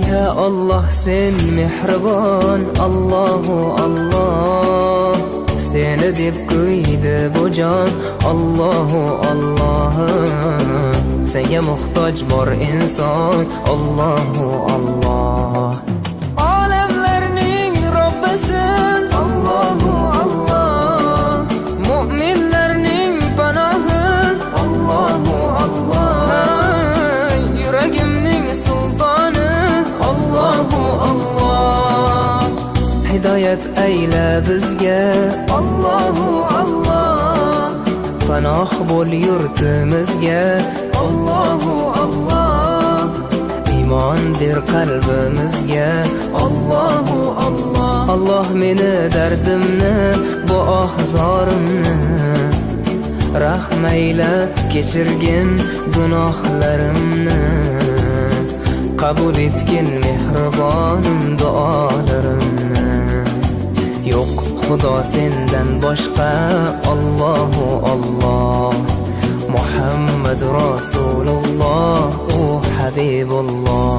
Ya Allah sen mehribon, Allahu Allah. Seni deb kuydi bu jon, Allahu Allah. Senga muhtoj bor inson, Allahu Allah. Olamlarning Robbisin, Allahu Allah. Mu'minlarning panohi, Allahu Allah. Yuragimning sultoni, Allahu Allah. Hidayat ayla bizga, Allahu Allah. Panoh bo'l yurtimizga, Allahu Allah. Iymon ber qalbimizga, Allahu Allah. Allah meni dardimni, bu ohzorimni rahmayla kechirgin gunohlarimni. Qabul etgin mehribonim duolarimni. Yo'q Xudo sendan boshqa, Allahu Allah. Muhammad Rasululloh, u Habibulloh.